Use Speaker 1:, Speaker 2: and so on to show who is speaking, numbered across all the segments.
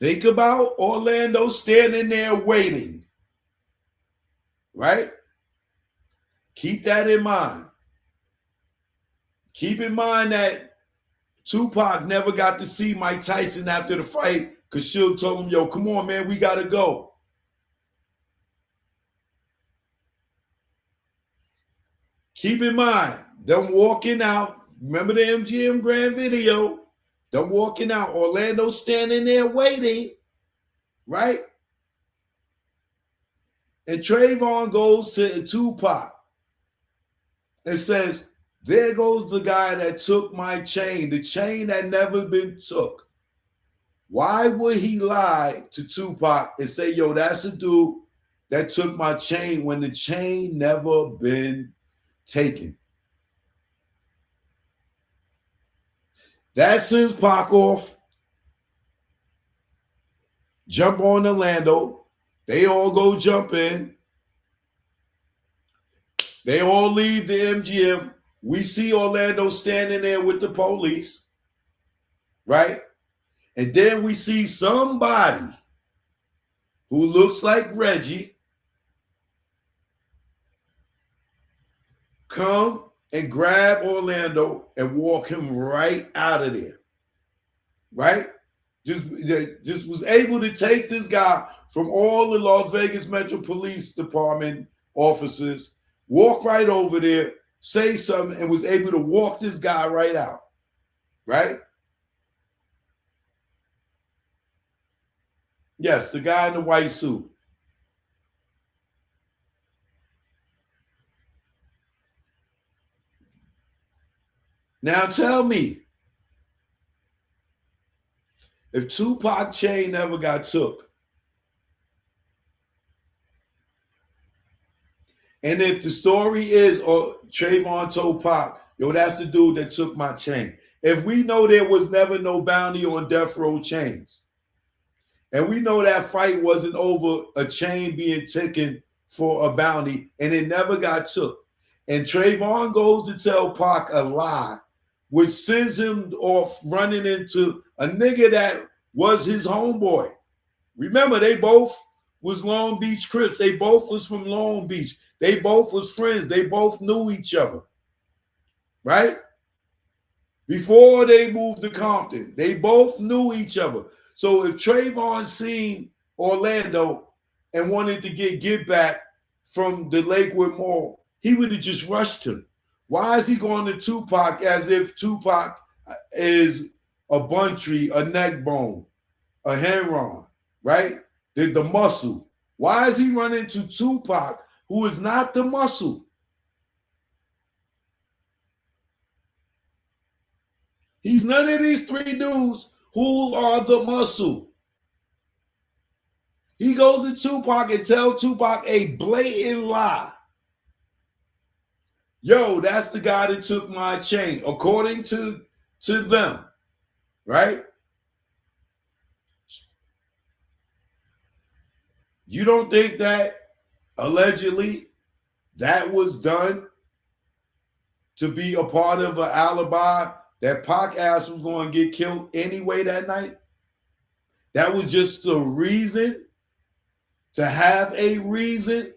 Speaker 1: Think about Orlando standing there waiting, right? Keep that in mind. Keep in mind that Tupac never got to see Mike Tyson after the fight because Suge told him, yo, come on, man, we got to go. Keep in mind, them walking out. Remember the MGM Grand video? Them walking out. Orlando standing there waiting, right? And Trevon goes to Tupac and says, there goes the guy that took my chain, the chain that never been took. Why would he lie to Tupac and say, yo, that's the dude that took my chain when the chain never been taken? That sends Pac off. Jump on Orlando. They all go jump in. They all leave the MGM. We see Orlando standing there with the police, right? And then we see somebody who looks like Reggie come and grab Orlando and walk him right out of there, right? Just was able to take this guy from all the Las Vegas Metro Police Department officers, walk right over there, say something, and was able to walk this guy right out, right? Yes, the guy in the white suit. Now tell me, if Tupac chain never got took, and if the story is, or Trevon told Pac, yo, that's the dude that took my chain. If we know there was never no bounty on death row chains, and we know that fight wasn't over a chain being taken for a bounty, and it never got took, and Trevon goes to tell Pac a lie, which sends him off running into a nigga that was his homeboy. Remember, they both was Long Beach Crips. They both was from Long Beach. They both was friends. They both knew each other, right? Before they moved to Compton, they both knew each other. So if Trevon seen Orlando and wanted to get back from the Lakewood Mall, he would have just rushed him. Why is he going to Tupac as if Tupac is a Buntree, a neck bone, a Henron, right? The muscle. Why is he running to Tupac, who is not the muscle? He's none of these three dudes who are the muscle. He goes to Tupac and tells Tupac a blatant lie. Yo, that's the guy that took my chain, according to them, right? You don't think that allegedly that was done to be a part of an alibi that Pac ass was going to get killed anyway that night? That was just a reason to have a reason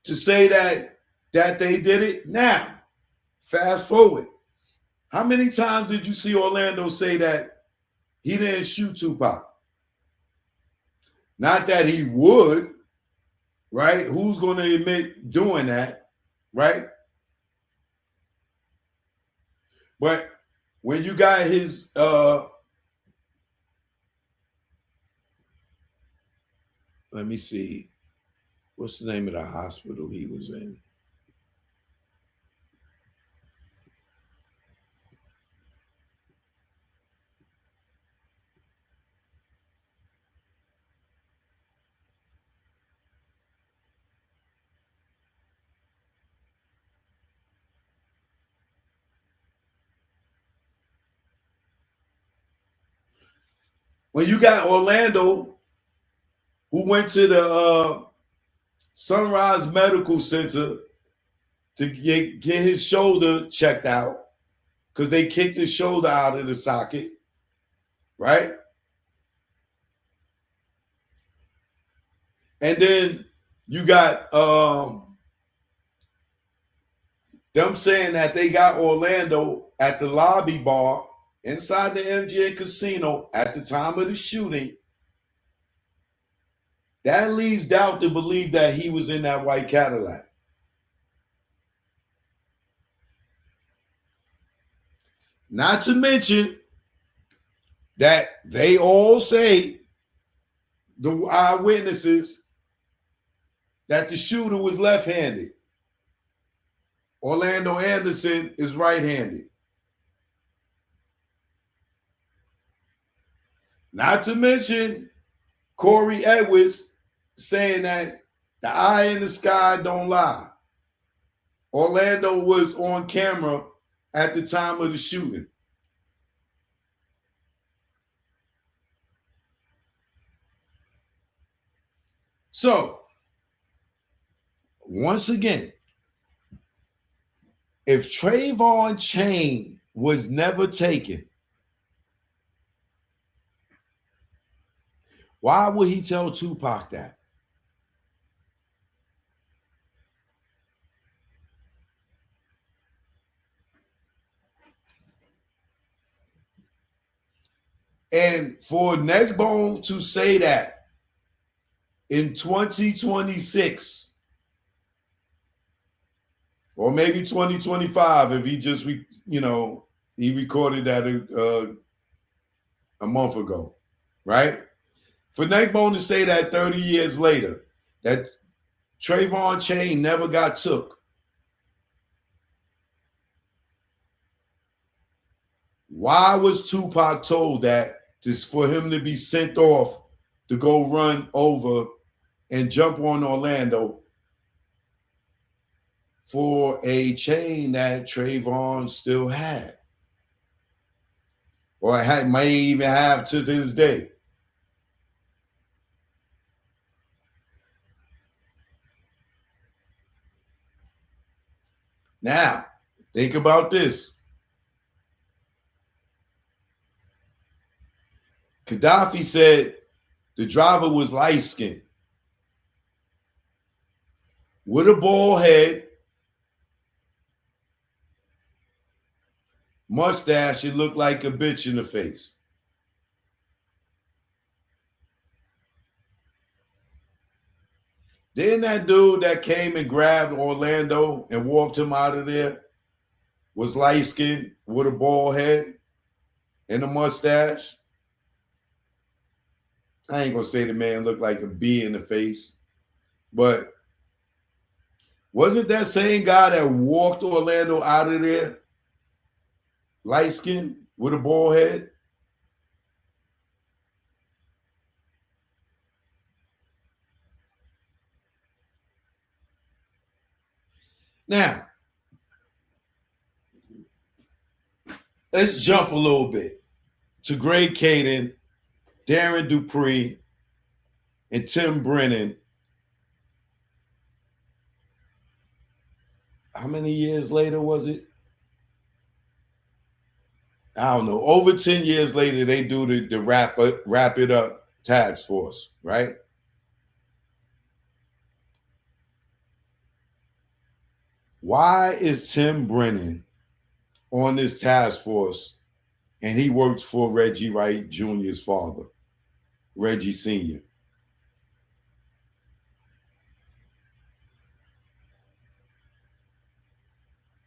Speaker 1: to say that they did it. Now, fast forward. How many times did you see Orlando say that he didn't shoot Tupac? Not that he would, right? Who's going to admit doing that, right? But when you got his let me see, what's the name of the hospital he was in? When you got Orlando, who went to the Sunrise Medical Center to get his shoulder checked out because they kicked his shoulder out of the socket, right? And then you got them saying that they got Orlando at the lobby bar inside the MGM casino at the time of the shooting. That leaves doubt to believe that he was in that white Cadillac. Not to mention that they all say, the eyewitnesses, that the shooter was left-handed. Orlando Anderson is right-handed. Not to mention Corey Edwards saying that the eye in the sky don't lie. Orlando was on camera at the time of the shooting. So, once again, if Trevon chain was never taken, why would he tell Tupac that? And for Neckbone to say that in 2026, or maybe 2025, if he just, he recorded that a month ago, right? For Neckbone to say that 30 years later, that Trevon chain never got took, why was Tupac told that just for him to be sent off to go run over and jump on Orlando for a chain that Trevon still had, or may even have to this day? Now, think about this. Gaddafi said the driver was light-skinned with a bald head, mustache, it looked like a bitch in the face. Then that dude that came and grabbed Orlando and walked him out of there was light-skinned with a bald head and a mustache. I ain't gonna say the man looked like a bee in the face, but wasn't that same guy that walked Orlando out of there light-skinned with a bald head? Now, let's jump a little bit to Greg Caden, Darren Dupree, and Tim Brennan. How many years later was it? I don't know. Over 10 years later, they do the wrap it up task force, right? Why is Tim Brennan on this task force and he works for Reggie Wright Jr.'s father, Reggie Sr.?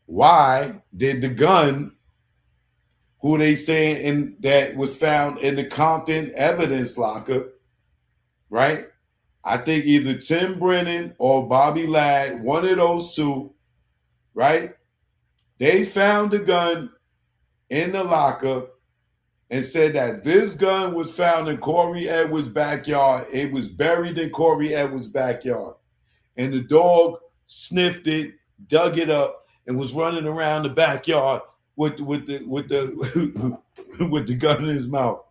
Speaker 1: Why did the gun, who they saying that was found in the Compton evidence locker, right? I think either Tim Brennan or Bobby Ladd, one of those two, right? They found the gun in the locker and said that this gun was found in Corey Edwards' backyard. It was buried in Corey Edwards' backyard. And the dog sniffed it, dug it up, and was running around the backyard with the with the gun in his mouth.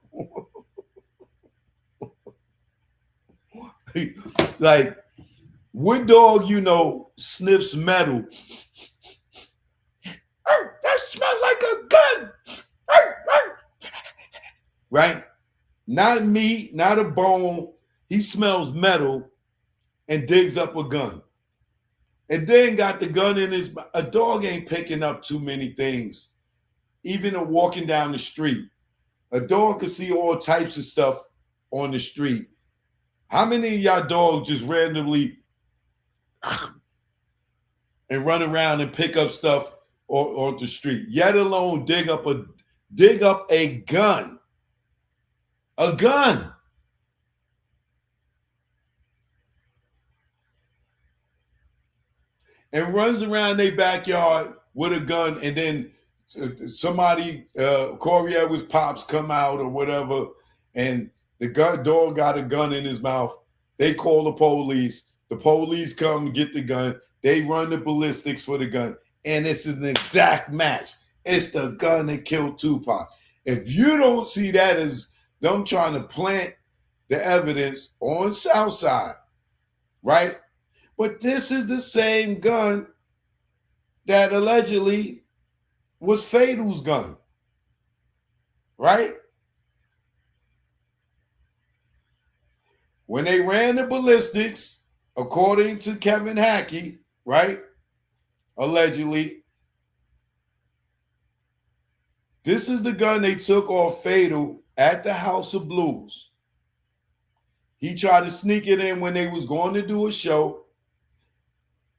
Speaker 1: Like, what dog sniffs metal? That smells like a gun. Right? Not meat, not a bone. He smells metal. and digs up a gun. And then got the gun in his mouth. A dog ain't picking up too many things, even walking down the street. A dog can see all types of stuff on the street. How many of y'all dogs just randomly and run around and pick up stuff on the street, yet alone dig up a gun? A gun. And runs around their backyard with a gun, and then somebody, Corey Edwards' pops come out or whatever, and the dog got a gun in his mouth. They call the police. The police come get the gun. They run the ballistics for the gun, and it's an exact match. It's the gun that killed Tupac. If you don't see that as them trying to plant the evidence on Southside, right? But this is the same gun that allegedly was Fatal's gun, right? When they ran the ballistics, according to Kevin Hackey, right, allegedly, this is the gun they took off Fatal at the House of Blues. He tried to sneak it in when they was going to do a show.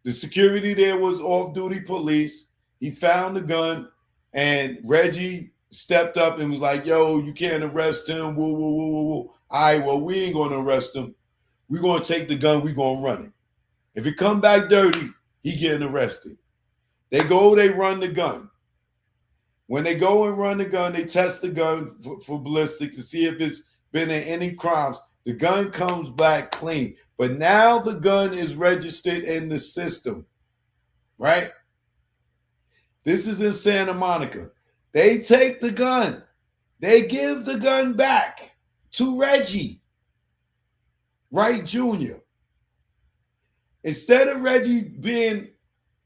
Speaker 1: The security there was off-duty police. He found the gun, and Reggie stepped up and was like, yo, you can't arrest him. Woo, woo, woo, woo, woo. All right, well, we ain't going to arrest him. We're going to take the gun. We're going to run it. If it come back dirty, he getting arrested. They go, they run the gun. When they go and run the gun, they test the gun for ballistics to see if it's been in any crimes. The gun comes back clean. But now the gun is registered in the system, right? This is in Santa Monica. They take the gun. They give the gun back to Reggie Wright Jr. Instead of Reggie being an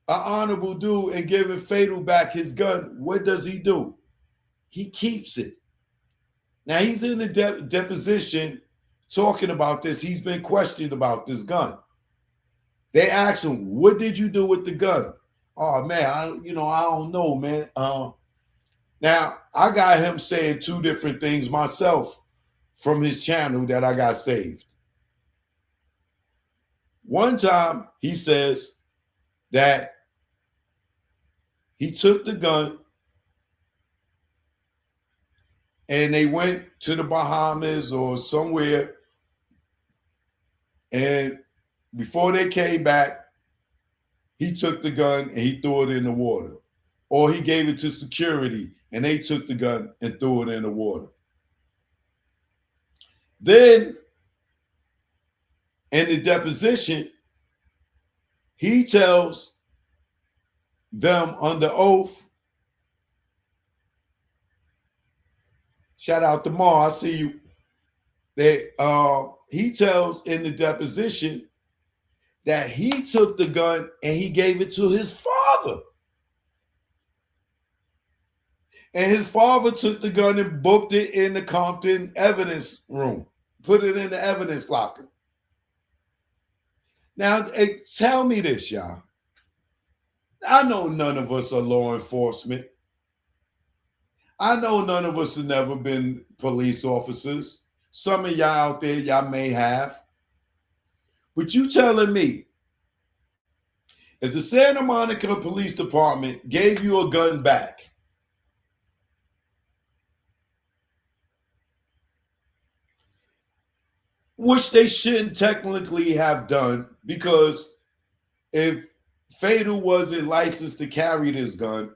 Speaker 1: honorable dude and giving Fatal back his gun, what does he do? He keeps it. Now, he's in a deposition talking about this. He's been questioned about this gun. They asked him, what did you do with the gun? Oh, man, I don't know, man. Now, I got him saying two different things myself from his channel that I got saved. One time, he says that he took the gun and they went to the Bahamas or somewhere, and before they came back, he took the gun and he threw it in the water. Or he gave it to security and they took the gun and threw it in the water. Then, in the deposition, he tells them under oath, shout out to Ma, I see you. He tells in the deposition that he took the gun and he gave it to his father. And his father took the gun and booked it in the Compton evidence room, put it in the evidence locker. Now, tell me this, y'all. I know none of us are law enforcement. I know none of us have never been police officers. Some of y'all out there, y'all may have. But you telling me, if the Santa Monica Police Department gave you a gun back, which they shouldn't technically have done, because if Fatal wasn't licensed to carry this gun,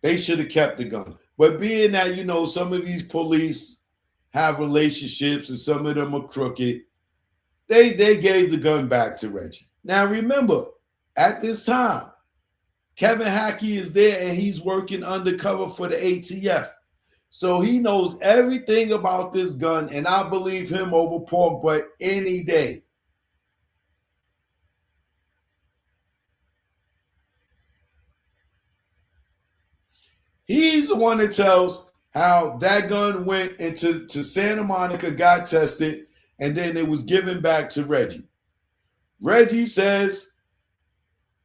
Speaker 1: they should have kept the gun. But being that, some of these police have relationships and some of them are crooked, they gave the gun back to Reggie. Now, remember, at this time, Kevin Hackey is there and he's working undercover for the ATF. So he knows everything about this gun, and I believe him over pork butt any day. He's the one that tells how that gun went into Santa Monica, got tested, and then it was given back to Reggie. Reggie says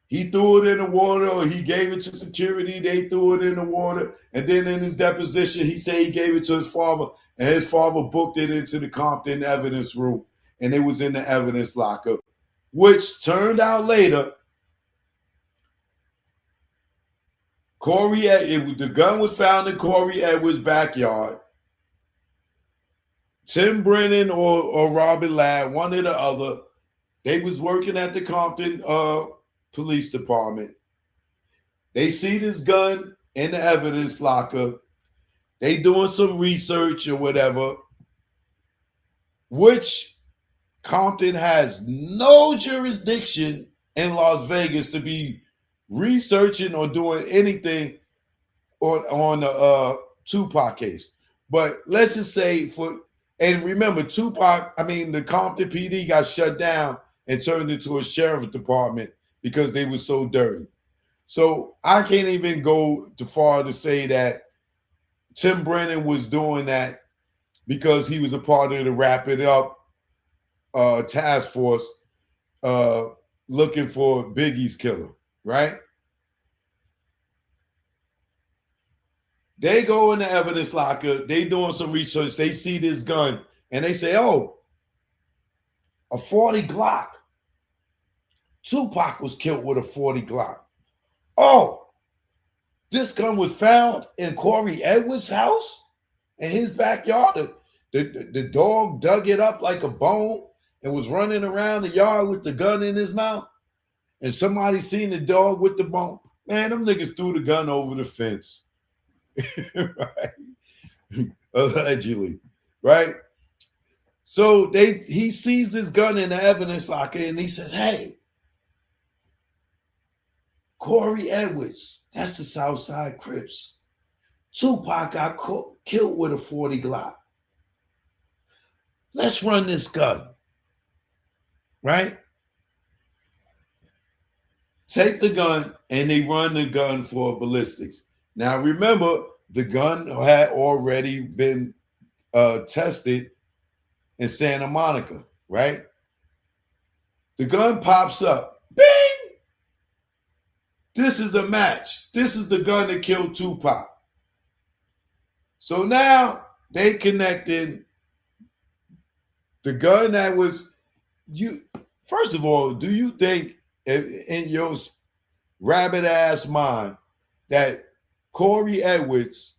Speaker 1: he threw it in the water, or he gave it to security. They threw it in the water. And then in his deposition, he said he gave it to his father, and his father booked it into the Compton evidence room, and it was in the evidence locker, which turned out later, the gun was found in Corey Edwards' backyard. Tim Brennan or Robin Ladd, one or the other, they was working at the Compton police department. They see this gun in the evidence locker. They doing some research or whatever, which Compton has no jurisdiction in Las Vegas to be researching or doing anything on the Tupac case. But let's just say and remember, the Compton PD got shut down and turned into a sheriff's department because they were so dirty. So I can't even go too far to say that Tim Brennan was doing that because he was a part of the Wrap It Up task force looking for Biggie's killer, right? They go in the evidence locker. They doing some research. They see this gun, and they say, oh, a 40 Glock. Tupac was killed with a 40 Glock. Oh, this gun was found in Corey Edwards' house in his backyard. The dog dug it up like a bone and was running around the yard with the gun in his mouth. And somebody seen the dog with the bone. Man, them niggas threw the gun over the fence. Right? Allegedly. Right? So he sees this gun in the evidence locker and he says, hey, Corey Edwards, that's the Southside Crips. Tupac got killed with a 40 Glock. Let's run this gun. Right? Take the gun and they run the gun for ballistics. Now remember, the gun had already been tested in Santa Monica, right? The gun pops up. Bing! This is a match. This is the gun that killed Tupac. So now they connected the gun that was you. First of all, do you think in your rabbit ass mind that Corey Edwards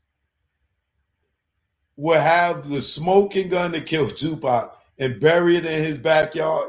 Speaker 1: would have the smoking gun that killed Tupac and bury it in his backyard?